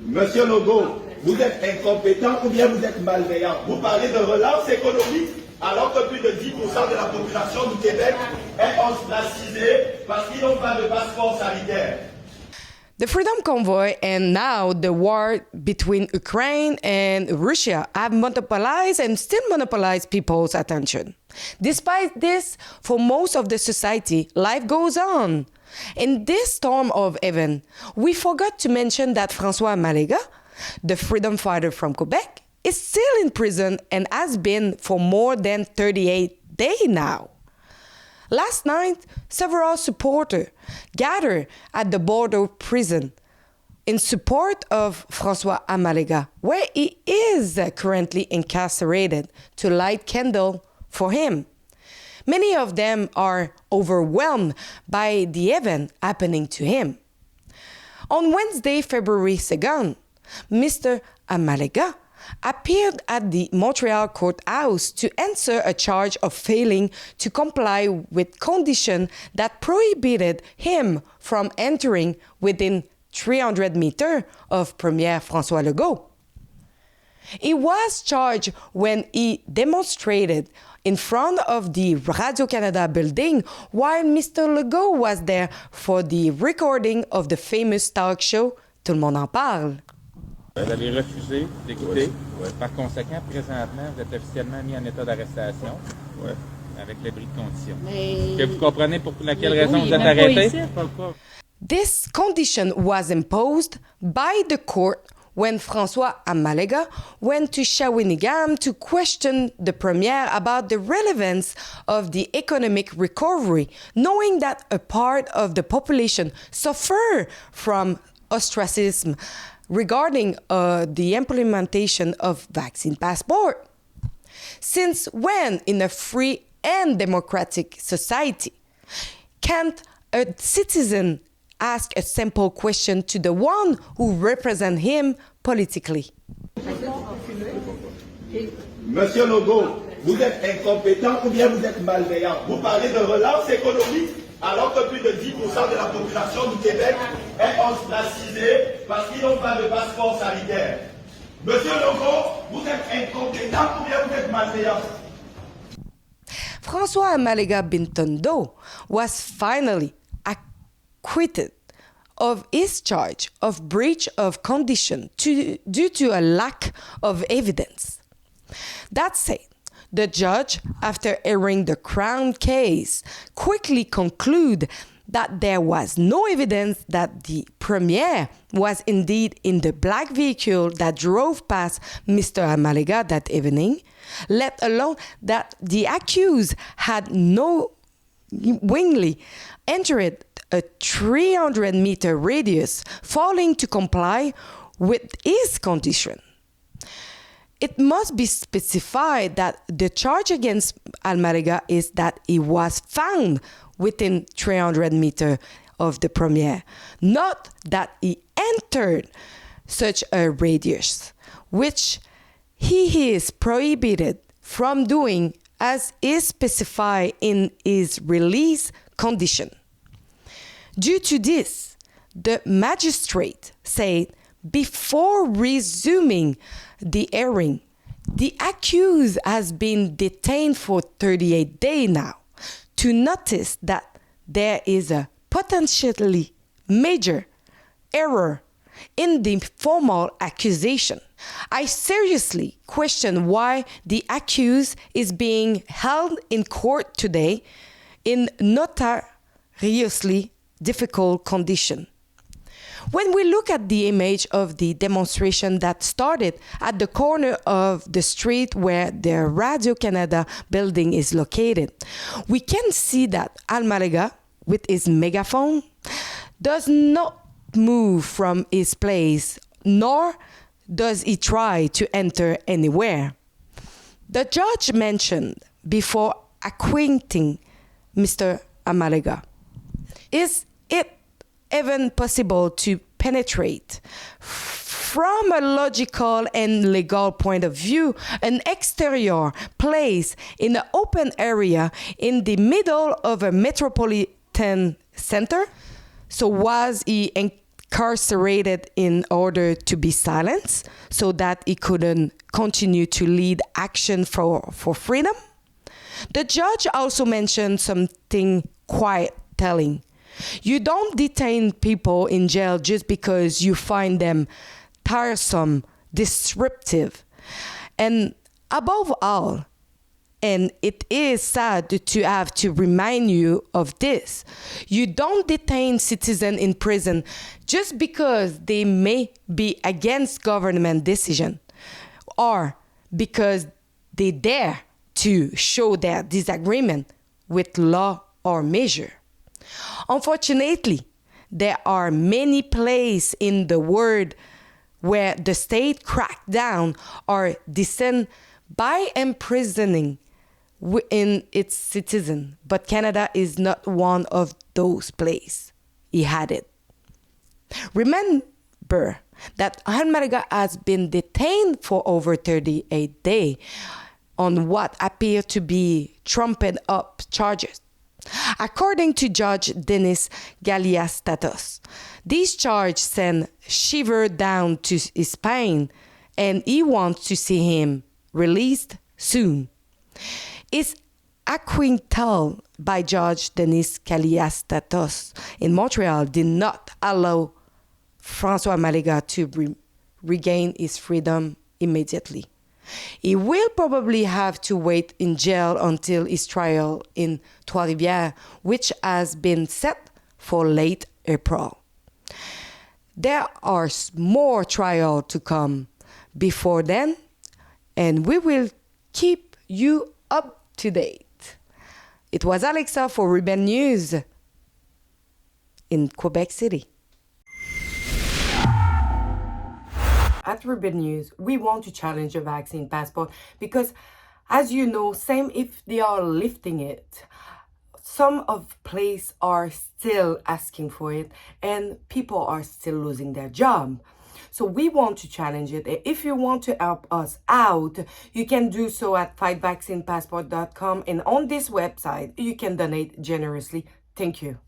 Monsieur Legault, vous êtes incompétent ou bien vous êtes malveillant. Vous parlez de relance économique alors que plus de 10% de la population du Québec est ostracisée parce qu'ils n'ont pas de passeport sanitaire. The Freedom Convoy and now the war between Ukraine and Russia have monopolized and still monopolize people's attention. Despite this, for most of the society, life goes on. In this storm of events, we forgot to mention that François Amalega, the freedom fighter from Quebec, is still in prison and has been for more than 38 days now. Last night, several supporters gathered at the border prison in support of François Amalega, where he is currently incarcerated, to light candle for him. Many of them are overwhelmed by the event happening to him. On Wednesday, February 2nd, Mr. Amalega appeared at the Montreal courthouse to answer a charge of failing to comply with conditions that prohibited him from entering within 300 meters of Premier François Legault. He was charged when he demonstrated in front of the Radio-Canada building while Mr. Legault was there for the recording of the famous talk show Tout le monde en parle. Vous avez refusé d'écouter. Oui. Par conséquent, présentement, vous êtes officiellement mis en état d'arrestation. Oui. Avec l'abri de conditions. Mais... Que vous comprenez pour laquelle raison vous êtes arrêté? This condition was imposed by the court when François Amalega went to Shawinigan to question the Premier about the relevance of the economic recovery, knowing that a part of the population suffered from ostracism regarding the implementation of vaccine passport. Since when, in a free and democratic society, can't a citizen ask a simple question to the one who represents him politically? Monsieur Legault, vous êtes incompétent ou bien vous êtes malveillant. Vous parlez de relance économique alors que plus de 10% de la population du Québec est ostracisée parce qu'ils n'ont pas de passeport sanitaire. Monsieur Legault, vous êtes incompétent ou bien vous êtes malveillant. François Amalega Bintondo was finally acquitted of his charge of breach of condition due to a lack of evidence. That said, the judge, after hearing the Crown case, quickly concluded that there was no evidence that the Premier was indeed in the black vehicle that drove past Mr. Amalega that evening, let alone that the accused had knowingly entered a 300-meter radius, failing to comply with his condition. It must be specified that the charge against Amalega is that he was found within 300 meters of the Premier, not that he entered such a radius, which he is prohibited from doing as is specified in his release condition. Due to this, the magistrate said before resuming the hearing, the accused has been detained for 38 days now to notice that there is a potentially major error in the formal accusation. I seriously question why the accused is being held in court today in notoriously difficult condition. When we look at the image of the demonstration that started at the corner of the street where the Radio-Canada building is located, we can see that Amalega, with his megaphone, does not move from his place, nor does he try to enter anywhere. The judge mentioned before acquitting Mr. Amalega, is it even possible to penetrate from a logical and legal point of view an exterior place in an open area in the middle of a metropolitan center? So was he incarcerated in order to be silenced so that he couldn't continue to lead action for freedom. The judge also mentioned something quite telling. You don't detain people in jail just because you find them tiresome, disruptive. And above all, and it is sad to have to remind you of this, you don't detain citizens in prison just because they may be against government decision or because they dare to show their disagreement with law or measure. Unfortunately, there are many places in the world where the state cracked down or dissent by imprisoning in its citizens, but Canada is not one of those places, he added. Remember that Amalega has been detained for over 38 days on what appear to be trumped up charges. According to Judge Denis Galiastatos, these charges send shiver down to his spine, and he wants to see him released soon. His acquittal by Judge Denis Galiastatos in Montreal did not allow François Amalega to regain his freedom immediately. He will probably have to wait in jail until his trial in Trois-Rivières, which has been set for late April. There are more trials to come before then, and we will keep you up to date. It was Alexa for Rebel News in Quebec City. At Rebel News, we want to challenge the vaccine passport because, as you know, same if they are lifting it, some of places are still asking for it and people are still losing their job. So we want to challenge it. If you want to help us out, you can do so at fightvaccinepassport.com, and on this website, you can donate generously. Thank you.